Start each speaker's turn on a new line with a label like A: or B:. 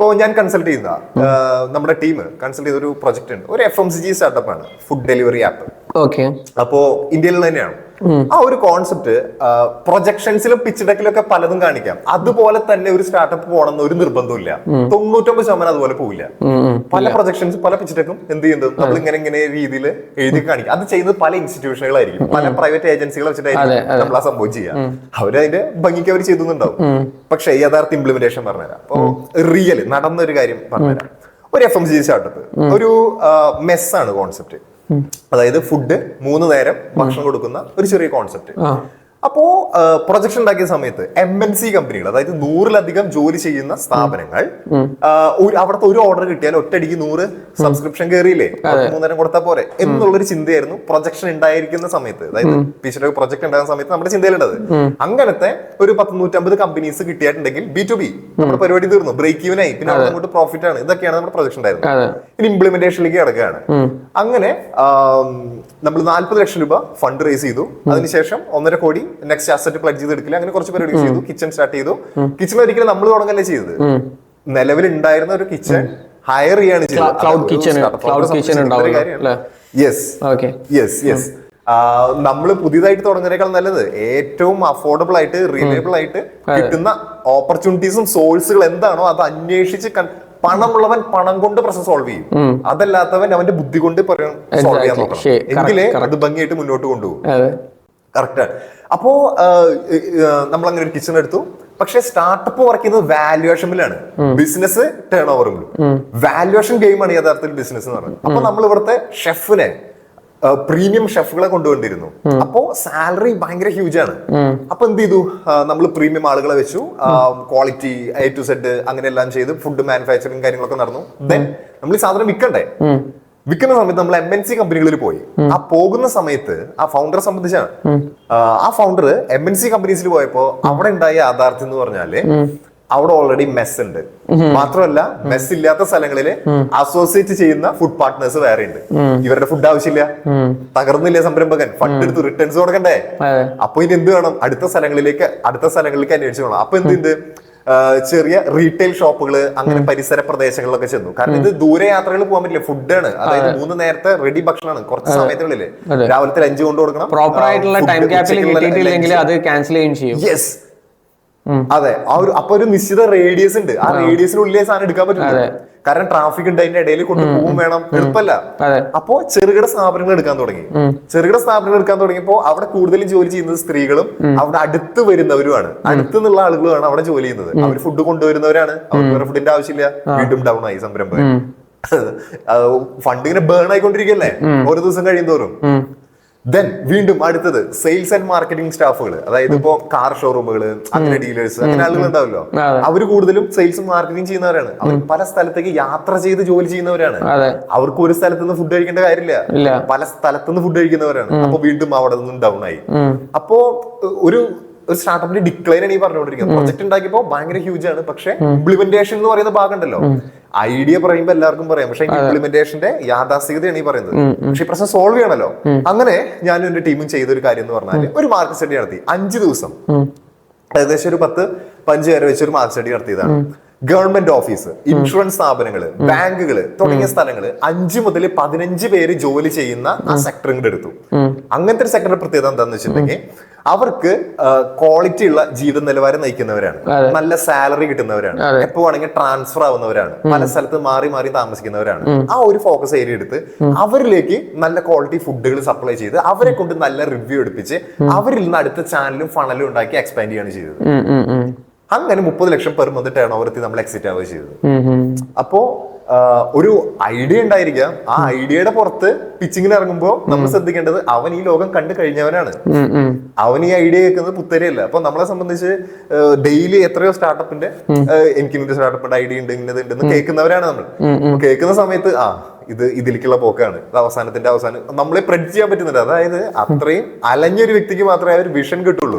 A: ഇപ്പോൾ ഞാൻ കൺസൾട്ട് ചെയ്യുന്ന നമ്മുടെ ടീം കൺസൾട്ട് ചെയ്ത ഒരു പ്രൊജക്ട് ഉണ്ട്. ഒരു FMCG സ്റ്റാർട്ടപ്പ് ആണ്, ഫുഡ് ഡെലിവറി ആപ്പ്. അപ്പോ ഇന്ത്യയിൽ തന്നെയാണ്. ആ ഒരു കോൺസെപ്റ്റ് പ്രൊജക്ഷൻസിലും പിച്ച് ഡെക്കിലും ഒക്കെ പലതും കാണിക്കാം. അതുപോലെ തന്നെ ഒരു സ്റ്റാർട്ടപ്പ് പോകണമെന്ന് ഒരു നിർബന്ധമില്ല. 99% അതുപോലെ പോവില്ല. പല പ്രൊജക്ഷൻസ് പല പിച്ച് ഡെക്കും എന്ത് ചെയ്യുന്നത് നമ്മൾ ഇങ്ങനെ രീതിയിൽ എഴുതി കാണിക്കും. അത് ചെയ്യുന്നത് പല ഇൻസ്റ്റിറ്റ്യൂഷനുകളായിരിക്കും, പല പ്രൈവറ്റ് ഏജൻസികൾ വെച്ചിട്ടായിരിക്കും നമ്മൾ ആ സംഭവം ചെയ്യാം. അവരതിന്റെ ഭംഗിക്ക് അവർ ചെയ്തുണ്ടാവും. പക്ഷെ യഥാർത്ഥ ഇംപ്ലിമെന്റേഷൻ പറഞ്ഞുതരാം. അപ്പൊ റിയൽ നടന്ന ഒരു കാര്യം പറഞ്ഞുതരാം. ഒരു FMCG സ്റ്റാർട്ടപ്പ്, ഒരു മെസ്സാണ് കോൺസെപ്റ്റ്. അതായത് ഫുഡ് 3 നേരം ഭക്ഷണം കൊടുക്കുന്ന ഒരു ചെറിയ കോൺസെപ്റ്റ്. അപ്പോ പ്രൊജക്ഷൻ ഉണ്ടാക്കിയ സമയത്ത് MNC കമ്പനികൾ, അതായത് 100-ലധികം ജോലി ചെയ്യുന്ന സ്ഥാപനങ്ങൾ, അവിടുത്തെ ഒരു ഓർഡർ കിട്ടിയാൽ ഒറ്റയടിക്ക് 100 സബ്സ്ക്രിപ്ഷൻ കയറിയില്ലേ, 3 നേരം കൊടുത്താൽ പോരെ എന്നുള്ളൊരു ചിന്തയായിരുന്നു പ്രൊജക്ഷൻ ഉണ്ടായിരിക്കുന്ന സമയത്ത്, അതായത് പിച്ചിയുടെ പ്രൊജക്ട് ഉണ്ടാകുന്ന സമയത്ത് നമ്മുടെ ചിന്തയിലുള്ളത്. അങ്ങനത്തെ ഒരു 150 കമ്പനീസ് കിട്ടിയിട്ടുണ്ടെങ്കിൽ B2B നമ്മുടെ പരിപാടി തീർന്നു, ബ്രേക്ക് ഈവൻ ആയി. പിന്നെ അങ്ങോട്ട് പ്രോഫിറ്റ് ആണ്. ഇതൊക്കെയാണ് നമ്മുടെ പ്രൊജക്ഷൻ ഉണ്ടായിരുന്നത്. ഇനി ഇംപ്ലിമെന്റേഷനിലേക്ക് കിടക്കുകയാണ്. അങ്ങനെ നമ്മൾ 40 ലക്ഷം രൂപ ഫണ്ട് റേസ് ചെയ്തു. അതിനുശേഷം 1.5 കോടി നെക്സ്റ്റ് അസറ്റ് പ്ലഡ്ജ് ചെയ്ത് എടുക്കില്ല. അങ്ങനെ കുറച്ച് പരിപാടി ചെയ്തു. കിച്ചൺ സ്റ്റാർട്ട് ചെയ്തു. കിച്ചൺ ഒരിക്കലും നമ്മൾ തുടങ്ങല്ലേ ചെയ്തത്. നിലവിൽ ഉണ്ടായിരുന്ന ഒരു കിച്ചൺ ഹയർ ചെയ്യാണ് ചെയ്തത്. നമ്മൾ പുതിയതായിട്ട് തുടങ്ങുന്നതിനേക്കാൾ നല്ലത് ഏറ്റവും അഫോർഡബിൾ ആയിട്ട് റിലയബിൾ ആയിട്ട് കിട്ടുന്ന ഓപ്പർച്യൂണിറ്റീസും സോഴ്സുകൾ എന്താണോ അത് അന്വേഷിച്ച് പണമുള്ളവൻ പണം കൊണ്ട് പ്രശ്നം സോൾവ് ചെയ്യും. അതല്ലാത്തവൻ അവന്റെ ബുദ്ധി കൊണ്ട് സോൾവ് ചെയ്യാൻ നോക്കണം. എങ്കിലേ അത് ഭംഗിയായിട്ട് മുന്നോട്ട് കൊണ്ടുപോകും. കറക്റ്റ്. അപ്പോ നമ്മൾ അങ്ങനെ ഒരു കിച്ചൺ എടുത്തു. പക്ഷെ സ്റ്റാർട്ടപ്പ് വർക്ക് ചെയ്യുന്നത് വാല്യുവേഷനിലാണ്, ബിസിനസ് ടേൺ ഓവറിലും. വാല്യുവേഷൻ ഗെയിമാണ് യഥാർത്ഥത്തിൽ ബിസിനസ് എന്ന് പറയുന്നത്. അപ്പൊ നമ്മൾ ഇവിടുത്തെ ഷെഫിനെ, പ്രീമിയം ഷെഫുകളെ കൊണ്ടുവന്നിരുന്നു. അപ്പോ സാലറി ഭയങ്കര ഹ്യൂജ് ആണ്. അപ്പൊ എന്ത് ചെയ്തു, നമ്മൾ പ്രീമിയം ആളുകളെ വെച്ചു, ക്വാളിറ്റി A to Z അങ്ങനെ എല്ലാം ചെയ്ത് ഫുഡ് മാനുഫാക്ചറിങ് കാര്യങ്ങളൊക്കെ നടന്നു. ദെൻ നമ്മൾ ഈ സാധനം വിൽക്കുന്ന സമയത്ത് നമ്മൾ MNC കമ്പനികളിൽ പോയി. ആ പോകുന്ന സമയത്ത് ആ ഫൗണ്ടറെ സംബന്ധിച്ചാണ്, ആ ഫൗണ്ടർ MNC കമ്പനീസിൽ പോയപ്പോ അവിടെ ഉണ്ടായ യാഥാർത്ഥ്യം എന്ന് പറഞ്ഞാല് അവിടെ ഓൾറെഡി മെസ് ഉണ്ട്. മാത്രമല്ല മെസ് ഇല്ലാത്ത സ്ഥലങ്ങളിൽ അസോസിയേറ്റ് ചെയ്യുന്ന ഫുഡ് പാർട്ട്നേഴ്സ് വേറെ ഉണ്ട്. ഇവരുടെ ഫുഡ് ആവശ്യമില്ല, തകർന്നില്ലേ സംരംഭകൻ, ഫണ്ട് എടുത്ത് റിട്ടേൺസ് കൊടുക്കണ്ടേ. അപ്പൊ ഇനി എന്ത് വേണം, അടുത്ത സ്ഥലങ്ങളിലേക്ക് അന്വേഷിച്ചു വേണം. അപ്പൊ എന്ത് ചെറിയ റീറ്റെയിൽ ഷോപ്പുകള് അങ്ങനെ പരിസര പ്രദേശങ്ങളിലൊക്കെ ചെന്നു. കാരണം ഇത് ദൂരെ യാത്രകൾ പോകാൻ പറ്റില്ല, ഫുഡാണ്. അതായത് 3 നേരത്തെ റെഡി ഭക്ഷണമാണ്. കുറച്ച് സമയത്തുള്ളില് രാവിലത്തെ ലഞ്ച് കൊണ്ട് കൊടുക്കണം.
B: പ്രോപ്പർ ആയിട്ടുള്ള ടൈം ക്യാപ്പിൽ കിട്ടിയിട്ടില്ലെങ്കിൽ അത് ക്യാൻസൽ ചെയ്യുകയും ചെയ്യും.
A: യെസ്, അതെ. അപ്പൊ ഒരു നിശ്ചിത റേഡിയസ് ഉണ്ട്. ആ റേഡിയസിനുള്ളിലെ സാധനം എടുക്കാൻ പറ്റില്ല. കാരണം ട്രാഫിക് ഉണ്ട്, അതിന്റെ ഇടയിൽ കൊണ്ടുപോകും വേണം, എളുപ്പമല്ല. അപ്പോ ചെറുകിട സ്ഥാപനങ്ങൾ എടുക്കാൻ തുടങ്ങിയപ്പോ അവിടെ കൂടുതലും ജോലി ചെയ്യുന്നത് സ്ത്രീകളും അവിടെ അടുത്ത് വരുന്നവരുമാണ്. അടുത്തുനിന്നുള്ള ആളുകളുമാണ് അവിടെ ജോലി ചെയ്യുന്നത്. അവർ ഫുഡ് കൊണ്ടുവരുന്നവരാണ്. അവർക്ക് വേറെ ഫുഡിന്റെ ആവശ്യമില്ല. വീണ്ടും ഡൗൺ ആയി സംരംഭം. ഫണ്ട് ഇങ്ങനെ ബേൺ ആയിക്കൊണ്ടിരിക്കല്ലേ ഓരോ ദിവസം കഴിയുന്തോറും. ദെൻ വീണ്ടും അടുത്തത് സെയിൽസ് ആൻഡ് മാർക്കറ്റിംഗ് സ്റ്റാഫുകൾ. അതായത് ഇപ്പോ കാർ ഷോറൂമുകൾ, അങ്ങനെ ഡീലേഴ്സ്, അങ്ങനെ ആളുകൾ ഉണ്ടാവല്ലോ. അവര് കൂടുതലും സെയിൽസും മാർക്കറ്റിംഗ് ചെയ്യുന്നവരാണ്. അവർ പല സ്ഥലത്തേക്ക് യാത്ര ചെയ്ത് ജോലി ചെയ്യുന്നവരാണ്. അവർക്ക് ഒരു സ്ഥലത്ത് നിന്ന് ഫുഡ് കഴിക്കേണ്ട കാര്യമില്ല, പല സ്ഥലത്തുനിന്ന് ഫുഡ് കഴിക്കുന്നവരാണ്. അപ്പൊ വീണ്ടും അവിടെ നിന്നും ഡൗൺ ആയി. അപ്പോ ഒരു സ്റ്റാർട്ടപ്പിന്റെ ഡിക്ലൈൻ ആണ് ഈ പറഞ്ഞുകൊണ്ടിരിക്കുന്നത്. പ്രൊജക്ട് ഉണ്ടാക്കിയപ്പോ ഭയങ്കര ഹ്യൂജ് ആണ്. പക്ഷെ ഇംപ്ലിമെന്റേഷൻ എന്ന് പറയുന്ന ഭാഗം ഉണ്ടല്ലോ, ഐഡിയ പറയുമ്പോ എല്ലാവർക്കും പറയാം, പക്ഷെ ഇംപ്ലിമെന്റേഷന്റെ യാഥാസ്ഥികതയാണ് ഈ പറയുന്നത്. പക്ഷെ ഈ പ്രശ്നം സോൾവ് ചെയ്യണല്ലോ. അങ്ങനെ ഞാനും എന്റെ ടീമും ചെയ്ത ഒരു കാര്യം എന്ന് പറഞ്ഞാൽ ഒരു മാർക്കറ്റ് സ്റ്റഡി നടത്തി. 5 ദിവസം ഏകദേശം ഒരു 10-15 പേരെ വെച്ച് ഒരു മാർക്കറ്റ് സ്റ്റഡി നടത്തിയതാണ്. ഗവൺമെന്റ് ഓഫീസ്, ഇൻഷുറൻസ് സ്ഥാപനങ്ങള്, ബാങ്കുകള് തുടങ്ങിയ സ്ഥലങ്ങള് 5 മുതൽ 15 പേര് ജോലി ചെയ്യുന്ന ആ സെക്ടർ ഇങ്ങോട്ട് എടുത്തു. അങ്ങനത്തെ ഒരു സെക്ടറിന്റെ പ്രത്യേകത എന്താണെന്ന് വെച്ചിട്ടുണ്ടെങ്കിൽ അവർക്ക് ക്വാളിറ്റി ഉള്ള ജീവിത നിലവാരം നയിക്കുന്നവരാണ്, നല്ല സാലറി കിട്ടുന്നവരാണ്, എപ്പോ വേണമെങ്കിൽ ട്രാൻസ്ഫർ ആവുന്നവരാണ്, പല സ്ഥലത്ത് മാറി മാറി താമസിക്കുന്നവരാണ്. ആ ഒരു ഫോക്കസ് ഏരിയ എടുത്ത് അവരിലേക്ക് നല്ല ക്വാളിറ്റി ഫുഡുകൾ സപ്ലൈ ചെയ്ത് അവരെ കൊണ്ട് നല്ല റിവ്യൂ എടുപ്പിച്ച് അവരിൽ നിന്ന് അടുത്ത ചാനലും ഫണലും ഉണ്ടാക്കി എക്സ്പാൻഡ് ചെയ്യാണ് ചെയ്തത്. അങ്ങനെ 30 ലക്ഷം പെർ മന്ത് ടേൺ ഓവർ എത്തി നമ്മൾ എക്സിറ്റ് ആവുക ചെയ്തത്. അപ്പോ ഒരു ഐഡിയ ഉണ്ടായിരിക്കാം. ആ ഐഡിയയുടെ പുറത്ത് പിച്ചിങ്ങിന് ഇറങ്ങുമ്പോൾ നമ്മൾ ശ്രദ്ധിക്കേണ്ടത് അവൻ ഈ ലോകം കണ്ടു കഴിഞ്ഞവനാണ്. അവൻ ഈ ഐഡിയ കേൾക്കുന്നത് പുത്തരിയല്ല. അപ്പൊ നമ്മളെ സംബന്ധിച്ച് ഡെയിലി എത്രയോ സ്റ്റാർട്ടപ്പിന്റെ എനിക്ക് സ്റ്റാർട്ടപ്പിന്റെ ഐഡിയ ഉണ്ട്, ഇന്നത് ഉണ്ടെന്ന് കേൾക്കുന്നവരാണ് നമ്മൾ. കേൾക്കുന്ന സമയത്ത് ഇതിലേക്കുള്ള പോക്കാണ്, ഇത് അവസാനത്തിന്റെ അവസാനം നമ്മളെ പ്രെഡിക്റ്റ് ചെയ്യാൻ പറ്റുന്നുണ്ട്. അതായത് അത്രയും അലഞ്ഞൊരു വ്യക്തിക്ക് മാത്രമേ ഒരു വിഷൻ കിട്ടുള്ളൂ.